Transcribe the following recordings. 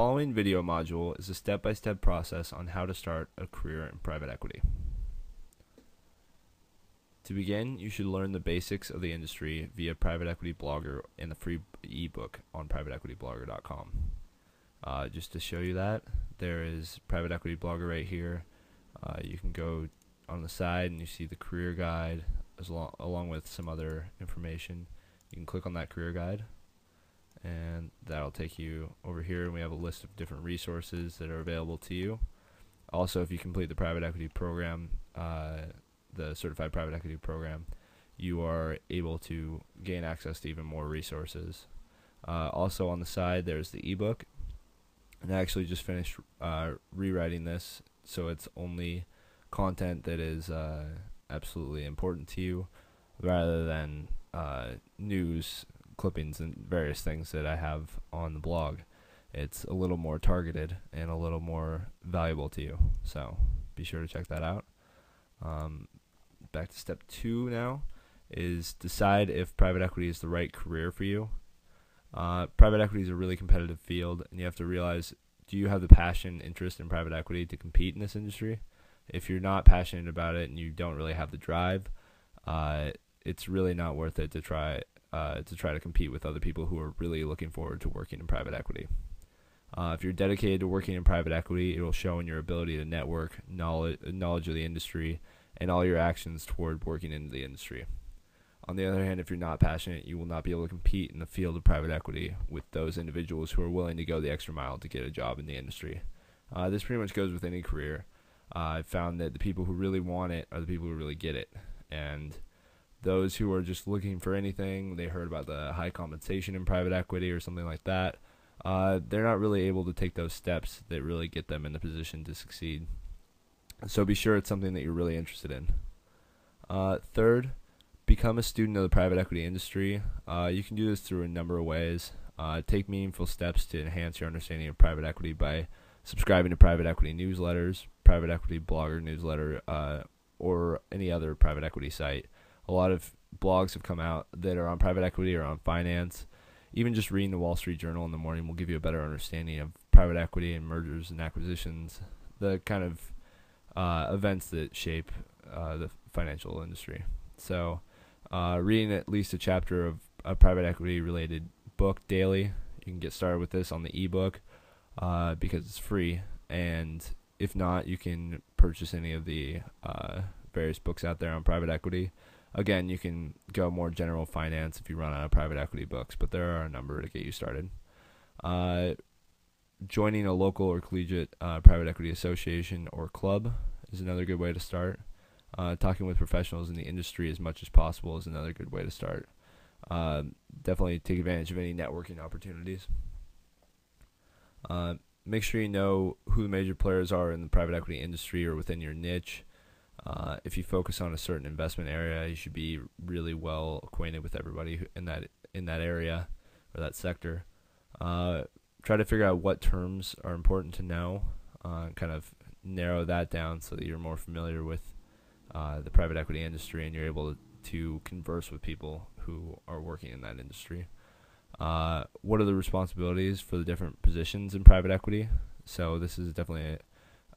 following video module is a step-by-step process on how to start a career in private equity. To begin, you should learn the basics of the industry via Private Equity Blogger and the free ebook on privateequityblogger.com. Just to show you that, there is Private Equity Blogger right here. You can go on the side and you see the career guide along with some other information. You can click on that career guide and that'll take you over here, and we have a list of different resources that are available to you. Also, if you complete the private equity program, the certified private equity program, you are able to gain access to even more resources. Also on the side there's the ebook, and I actually just finished rewriting this so it's only content that is absolutely important to you rather than news clippings and various things that I have on the blog. It's a little more targeted and a little more valuable to you, so be sure to check that out. Back to step 2 now is decide if private equity is the right career for you. Private equity is a really competitive field, and you have to realize, do you have the passion, interest in private equity to compete in this industry? If you're not passionate about it and you don't really have the drive, it's really not worth it to try to compete with other people who are really looking forward to working in private equity. If you're dedicated to working in private equity, it will show in your ability to network, knowledge of the industry, and all your actions toward working in the industry. On the other hand, if you're not passionate, you will not be able to compete in the field of private equity with those individuals who are willing to go the extra mile to get a job in the industry. This pretty much goes with any career. I've found that the people who really want it are the people who really get it. And those who are just looking for anything, they heard about the high compensation in private equity or something like that, they're not really able to take those steps that really get them in the position to succeed. So be sure it's something that you're really interested in. Third, become a student of the private equity industry. You can do this through a number of ways. Take meaningful steps to enhance your understanding of private equity by subscribing to private equity newsletters, private equity blogger newsletter, or any other private equity site. A lot of blogs have come out that are on private equity or on finance. Even just reading the Wall Street Journal in the morning will give you a better understanding of private equity and mergers and acquisitions, the kind of events that shape the financial industry. So reading at least a chapter of a private equity related book daily, you can get started with this on the ebook because it's free, and if not, you can purchase any of the various books out there on private equity. Again, you can go more general finance if you run out of private equity books, but there are a number to get you started. Joining a local or collegiate private equity association or club is another good way to start. Talking with professionals in the industry as much as possible is another good way to start. Definitely take advantage of any networking opportunities. Make sure you know who the major players are in the private equity industry or within your niche. If you focus on a certain investment area, you should be really well acquainted with everybody in that area or that sector. Try to figure out what terms are important to know, kind of narrow that down so that you're more familiar with the private equity industry and you're able to converse with people who are working in that industry. What are the responsibilities for the different positions in private equity? So this is definitely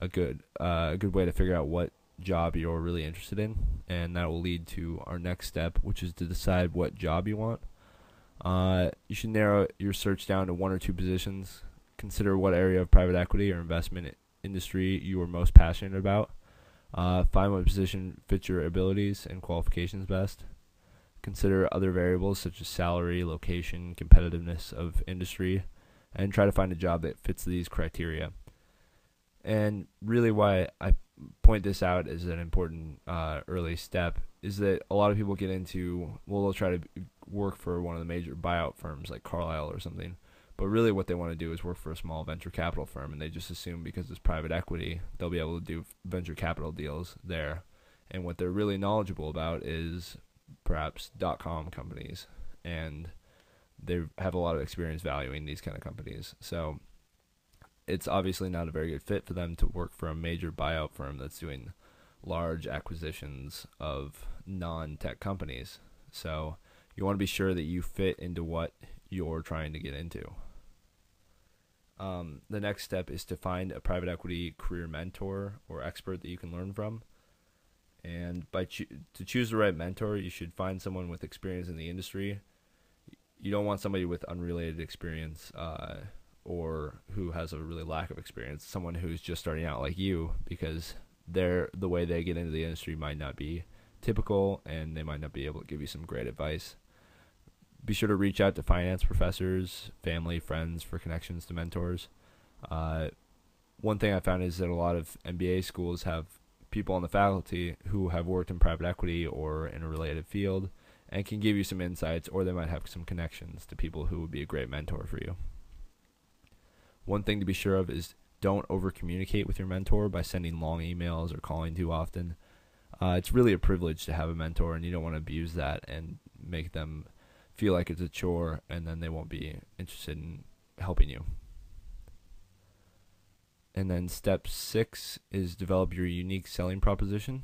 a good way to figure out what job you're really interested in, and that will lead to our next step, which is to decide what job you want. You should narrow your search down to 1 or 2 positions. Consider what area of private equity or investment industry you are most passionate about. Find what position fits your abilities and qualifications best. Consider other variables such as salary, location, competitiveness of industry, and try to find a job that fits these criteria. And really why I point this out as an important early step is that a lot of people get into, well, they'll try to work for one of the major buyout firms like Carlyle or something, but really what they want to do is work for a small venture capital firm, and they just assume because it's private equity they'll be able to do venture capital deals there. And what they're really knowledgeable about is perhaps .com companies, and they have a lot of experience valuing these kind of companies. So it's obviously not a very good fit for them to work for a major buyout firm that's doing large acquisitions of non-tech companies. So you want to be sure that you fit into what you're trying to get into. The next step is to find a private equity career mentor or expert that you can learn from. And to choose the right mentor, you should find someone with experience in the industry. You don't want somebody with unrelated experience or who has a really lack of experience, someone who's just starting out like you, because the way they get into the industry might not be typical and they might not be able to give you some great advice. Be sure to reach out to finance professors, family, friends for connections to mentors. One thing I found is that a lot of MBA schools have people on the faculty who have worked in private equity or in a related field and can give you some insights, or they might have some connections to people who would be a great mentor for you. One thing to be sure of is don't over communicate with your mentor by sending long emails or calling too often. It's really a privilege to have a mentor, and you don't want to abuse that and make them feel like it's a chore, and then they won't be interested in helping you. And then step 6 is develop your unique selling proposition.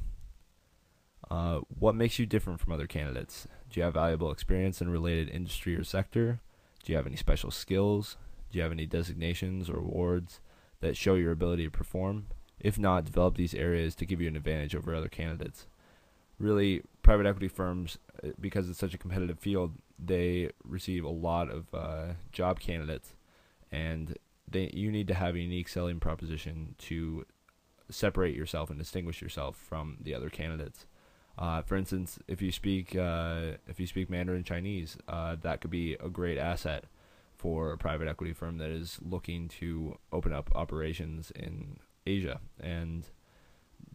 What makes you different from other candidates? Do you have valuable experience in a related industry or sector? Do you have any special skills? Do you have any designations or awards that show your ability to perform? If not, develop these areas to give you an advantage over other candidates. Really, private equity firms, because it's such a competitive field, they receive a lot of job candidates, and you need to have a unique selling proposition to separate yourself and distinguish yourself from the other candidates. For instance, if you speak Mandarin Chinese, that could be a great asset for a private equity firm that is looking to open up operations in Asia. And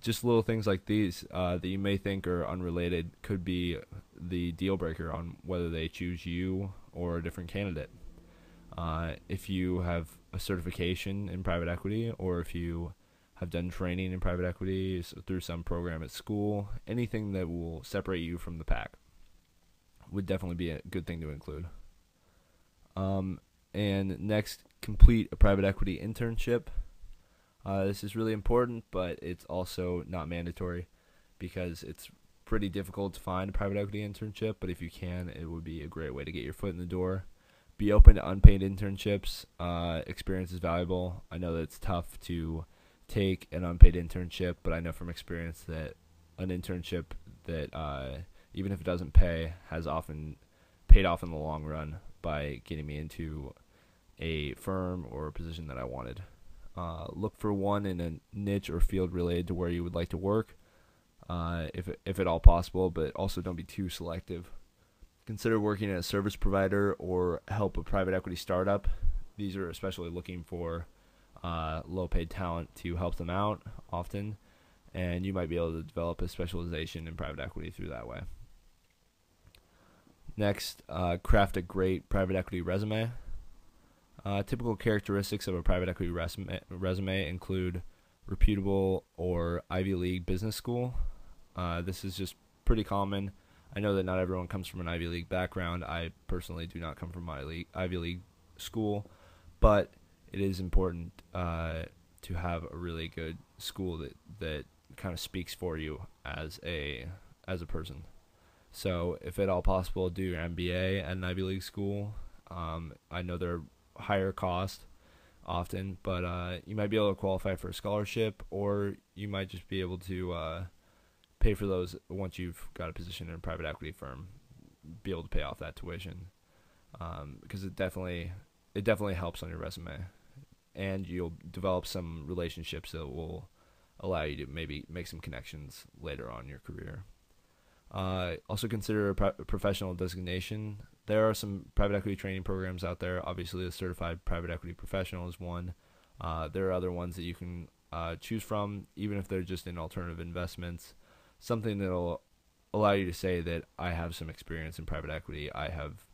just little things like these that you may think are unrelated could be the deal breaker on whether they choose you or a different candidate. If you have a certification in private equity, or if you have done training in private equity through some program at school, anything that will separate you from the pack would definitely be a good thing to include. And next, complete a private equity internship. This is really important, but it's also not mandatory because it's pretty difficult to find a private equity internship, but if you can, it would be a great way to get your foot in the door. Be open to unpaid internships. Experience is valuable. I know that it's tough to take an unpaid internship, but I know from experience that an internship that even if it doesn't pay has often paid off in the long run by getting me into a firm or a position that I wanted. Look for one in a niche or field related to where you would like to work, if at all possible, but also don't be too selective. Consider working at a service provider or help a private equity startup. These are especially looking for low-paid talent to help them out often, and you might be able to develop a specialization in private equity through that way. Next, craft a great private equity resume. Typical characteristics of a private equity resume include reputable or Ivy League business school. This is just pretty common. I know that not everyone comes from an Ivy League background. I personally do not come from Ivy League school, but it is important to have a really good school that kind of speaks for you as a person. So if at all possible, do your MBA at an Ivy League school. I know they're higher cost often, but you might be able to qualify for a scholarship, or you might just be able to pay for those once you've got a position in a private equity firm, be able to pay off that tuition, because it definitely helps on your resume, and you'll develop some relationships that will allow you to maybe make some connections later on in your career. Also consider a professional designation. There are some private equity training programs out there. Obviously, the Certified Private Equity Professional is one. There are other ones that you can choose from, even if they're just in alternative investments. Something that will allow you to say that I have some experience in private equity. I've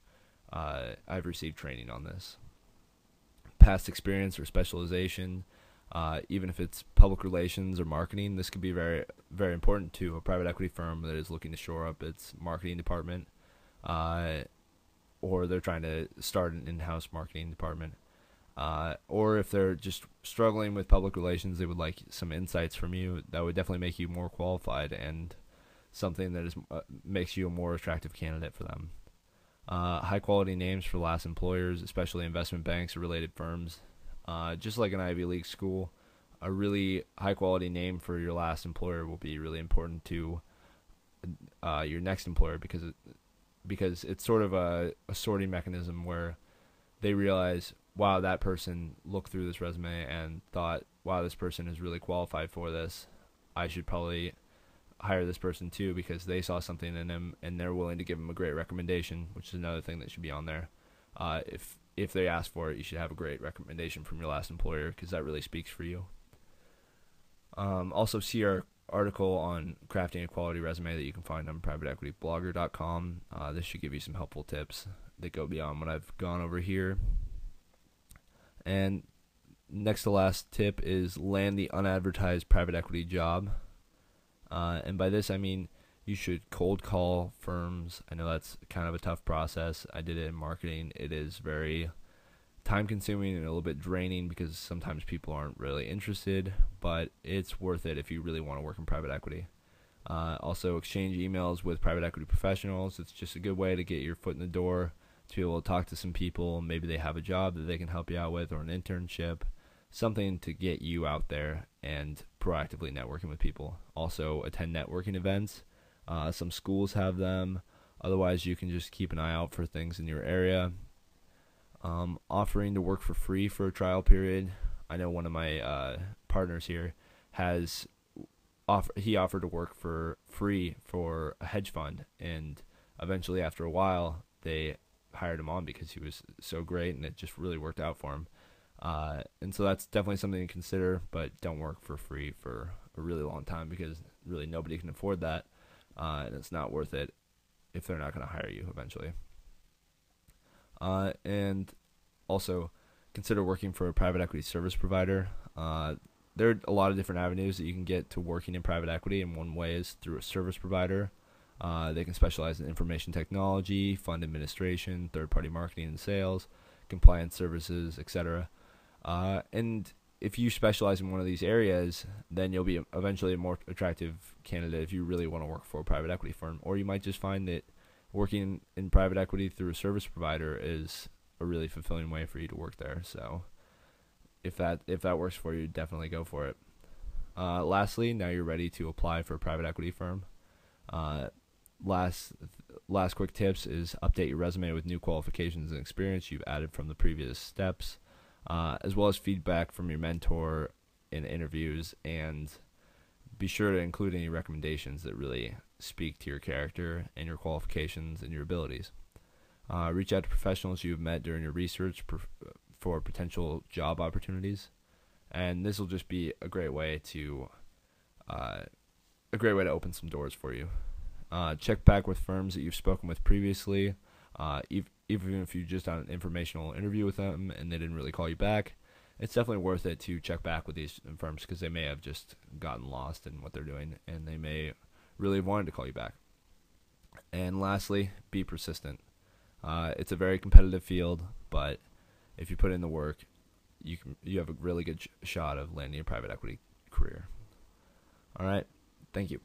received training on this. Past experience or specialization, even if it's public relations or marketing, this could be very, very important to a private equity firm that is looking to shore up its marketing department, or they're trying to start an in-house marketing department, or if they're just struggling with public relations, they would like some insights from you. That would definitely make you more qualified and something that makes you a more attractive candidate for them. High quality names for last employers, especially investment banks or related firms. Just like an Ivy League school, a really high quality name for your last employer will be really important to your next employer, because it's sort of a sorting mechanism where they realize, wow, that person looked through this resume and thought, wow, this person is really qualified for this. I should probably hire this person too, because they saw something in him and they're willing to give him a great recommendation, which is another thing that should be on there. If they ask for it, you should have a great recommendation from your last employer, because that really speaks for you. Also, see our article on crafting a quality resume that you can find on privateequityblogger.com. This should give you some helpful tips that go beyond what I've gone over here. And next to last tip is land the unadvertised private equity job. And by this I mean you should cold call firms. I know that's kind of a tough process. I did it in marketing. It is very time consuming and a little bit draining, because sometimes people aren't really interested, but it's worth it if you really want to work in private equity. Also, exchange emails with private equity professionals. It's just a good way to get your foot in the door, to be able to talk to some people. Maybe they have a job that they can help you out with, or an internship, something to get you out there and proactively networking with people. Also, attend networking events. Some schools have them. Otherwise, you can just keep an eye out for things in your area. Offering to work for free for a trial period. I know one of my partners here he offered to work for free for a hedge fund, and eventually after a while they hired him on because he was so great and it just really worked out for him. And so that's definitely something to consider, but don't work for free for a really long time, because really nobody can afford that, and it's not worth it if they're not going to hire you eventually. And also consider working for a private equity service provider. There are a lot of different avenues that you can get to working in private equity, and one way is through a service provider. They can specialize in information technology, fund administration, third-party marketing and sales, compliance services, etc. And if you specialize in one of these areas, then you'll be eventually a more attractive candidate if you really want to work for a private equity firm. Or you might just find that working in private equity through a service provider is a really fulfilling way for you to work there. So if that works for you, definitely go for it. Lastly, now you're ready to apply for a private equity firm. Last quick tips is update your resume with new qualifications and experience you've added from the previous steps, as well as feedback from your mentor in interviews, and be sure to include any recommendations that really speak to your character and your qualifications and your abilities. Reach out to professionals you've met during your research for potential job opportunities, and this will just be a great way to open some doors for you. Check back with firms that you've spoken with previously, even if you just had an informational interview with them and they didn't really call you back. It's definitely worth it to check back with these firms, because they may have just gotten lost in what they're doing, and they may really have wanted to call you back. And lastly, be persistent. It's a very competitive field, but if you put in the work, you have a really good shot of landing a private equity career. All right, thank you.